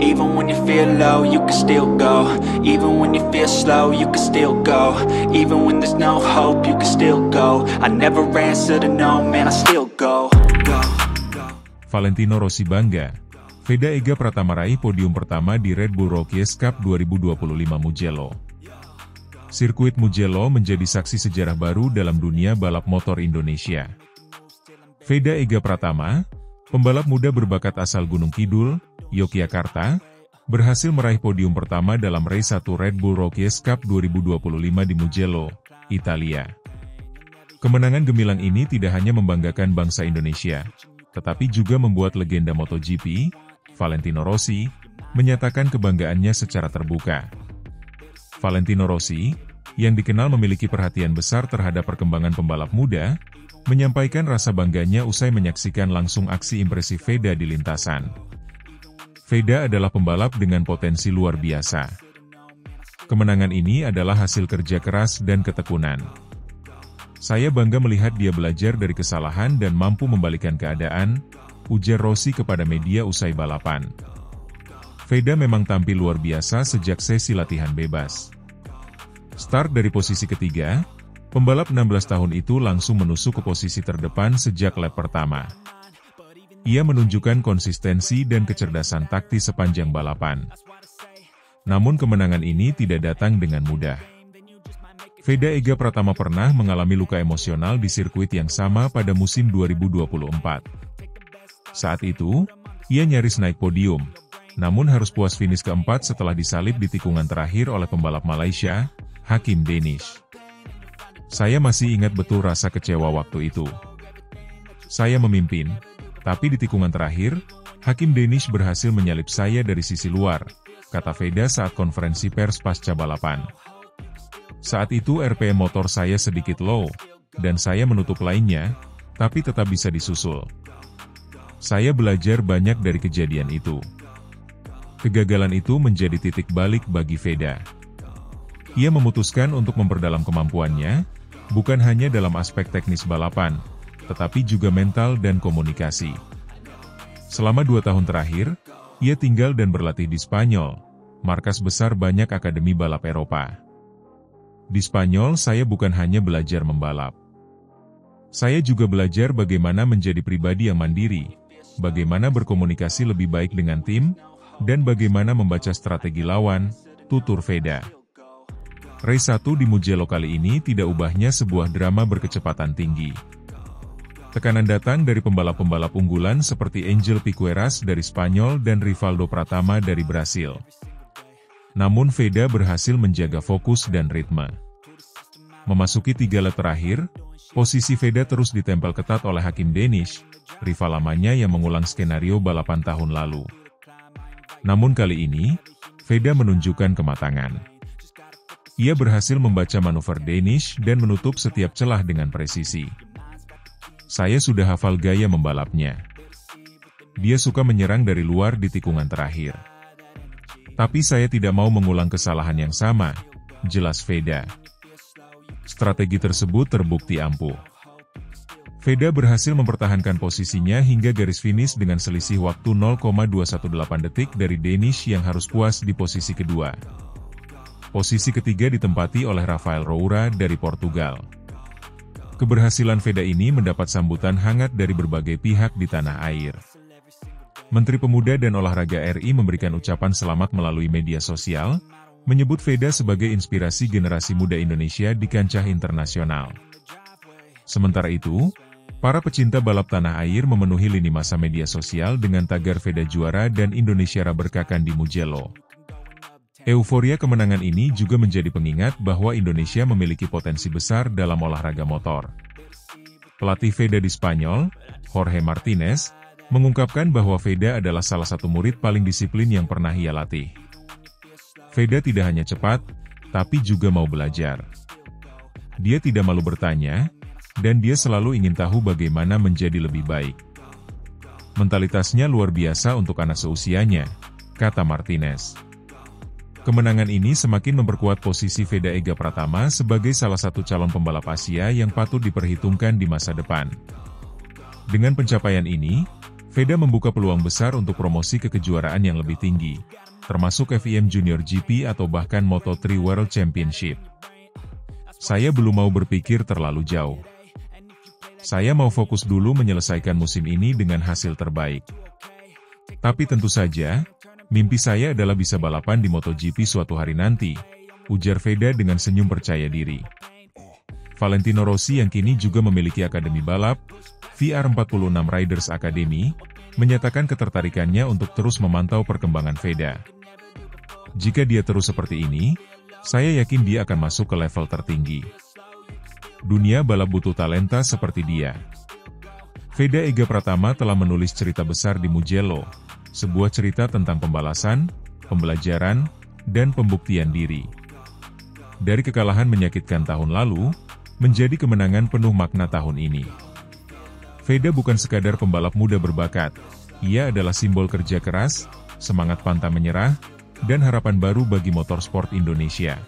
Even when you feel low, you can still go. Even when you feel slow, you can still go. Even when there's no hope, you can still go. I never answer to no, man, I still go. Valentino Rossi bangga. Veda Ega Pratama raih podium pertama di Red Bull Rookies Cup 2025 Mugello. Sirkuit Mugello menjadi saksi sejarah baru dalam dunia balap motor Indonesia. Veda Ega Pratama, pembalap muda berbakat asal Gunung Kidul, Yogyakarta, berhasil meraih podium pertama dalam race 1 Red Bull Rookies Cup 2025 di Mugello, Italia. Kemenangan gemilang ini tidak hanya membanggakan bangsa Indonesia, tetapi juga membuat legenda MotoGP, Valentino Rossi, menyatakan kebanggaannya secara terbuka. Valentino Rossi, yang dikenal memiliki perhatian besar terhadap perkembangan pembalap muda, menyampaikan rasa bangganya usai menyaksikan langsung aksi impresif Veda di lintasan. Veda adalah pembalap dengan potensi luar biasa. Kemenangan ini adalah hasil kerja keras dan ketekunan. Saya bangga melihat dia belajar dari kesalahan dan mampu membalikan keadaan, ujar Rossi kepada media usai balapan. Veda memang tampil luar biasa sejak sesi latihan bebas. Start dari posisi ketiga, pembalap 16 tahun itu langsung menusuk ke posisi terdepan sejak lap pertama. Ia menunjukkan konsistensi dan kecerdasan taktis sepanjang balapan. Namun kemenangan ini tidak datang dengan mudah. Veda Ega Pratama pernah mengalami luka emosional di sirkuit yang sama pada musim 2024. Saat itu, ia nyaris naik podium, namun harus puas finish keempat setelah disalip di tikungan terakhir oleh pembalap Malaysia, Hakim Danish. Saya masih ingat betul rasa kecewa waktu itu. Saya memimpin, tapi di tikungan terakhir, Hakim Danish berhasil menyalip saya dari sisi luar, kata Veda saat konferensi pers pasca balapan. Saat itu RPM motor saya sedikit low, dan saya menutup lainnya, tapi tetap bisa disusul. Saya belajar banyak dari kejadian itu. Kegagalan itu menjadi titik balik bagi Veda. Ia memutuskan untuk memperdalam kemampuannya, bukan hanya dalam aspek teknis balapan, tetapi juga mental dan komunikasi. Selama 2 tahun terakhir, ia tinggal dan berlatih di Spanyol, markas besar banyak akademi balap Eropa. Di Spanyol saya bukan hanya belajar membalap. Saya juga belajar bagaimana menjadi pribadi yang mandiri, bagaimana berkomunikasi lebih baik dengan tim, dan bagaimana membaca strategi lawan, tutur Veda. Race 1 di Mugello kali ini tidak ubahnya sebuah drama berkecepatan tinggi. Tekanan datang dari pembalap-pembalap unggulan seperti Angel Piqueras dari Spanyol dan Rivaldo Pratama dari Brasil. Namun Veda berhasil menjaga fokus dan ritme. Memasuki 3 lap terakhir, posisi Veda terus ditempel ketat oleh Hakim Danish, rival lamanya yang mengulang skenario balapan tahun lalu. Namun kali ini, Veda menunjukkan kematangan. Ia berhasil membaca manuver Danish dan menutup setiap celah dengan presisi. Saya sudah hafal gaya membalapnya. Dia suka menyerang dari luar di tikungan terakhir. Tapi saya tidak mau mengulang kesalahan yang sama, jelas Veda. Strategi tersebut terbukti ampuh. Veda berhasil mempertahankan posisinya hingga garis finish dengan selisih waktu 0,218 detik dari Danish yang harus puas di posisi kedua. Posisi ketiga ditempati oleh Rafael Roura dari Portugal. Keberhasilan Veda ini mendapat sambutan hangat dari berbagai pihak di tanah air. Menteri Pemuda dan Olahraga RI memberikan ucapan selamat melalui media sosial, menyebut Veda sebagai inspirasi generasi muda Indonesia di kancah internasional. Sementara itu, para pecinta balap tanah air memenuhi lini masa media sosial dengan tagar Veda juara dan Indonesia berkakan di Mugello. Euforia kemenangan ini juga menjadi pengingat bahwa Indonesia memiliki potensi besar dalam olahraga motor. Pelatih Veda di Spanyol, Jorge Martinez, mengungkapkan bahwa Veda adalah salah satu murid paling disiplin yang pernah ia latih. Veda tidak hanya cepat, tapi juga mau belajar. Dia tidak malu bertanya, dan dia selalu ingin tahu bagaimana menjadi lebih baik. Mentalitasnya luar biasa untuk anak seusianya, kata Martinez. Kemenangan ini semakin memperkuat posisi Veda Ega Pratama sebagai salah satu calon pembalap Asia yang patut diperhitungkan di masa depan. Dengan pencapaian ini, Veda membuka peluang besar untuk promosi ke kejuaraan yang lebih tinggi, termasuk FIM Junior GP atau bahkan Moto3 World Championship. Saya belum mau berpikir terlalu jauh. Saya mau fokus dulu menyelesaikan musim ini dengan hasil terbaik. Tapi tentu saja, mimpi saya adalah bisa balapan di MotoGP suatu hari nanti, ujar Veda dengan senyum percaya diri. Valentino Rossi yang kini juga memiliki akademi balap, VR46 Riders Academy, menyatakan ketertarikannya untuk terus memantau perkembangan Veda. Jika dia terus seperti ini, saya yakin dia akan masuk ke level tertinggi. Dunia balap butuh talenta seperti dia. Veda Ega Pratama telah menulis cerita besar di Mugello, sebuah cerita tentang pembalasan, pembelajaran, dan pembuktian diri. Dari kekalahan menyakitkan tahun lalu, menjadi kemenangan penuh makna tahun ini. Veda bukan sekadar pembalap muda berbakat, ia adalah simbol kerja keras, semangat pantang menyerah, dan harapan baru bagi motorsport Indonesia.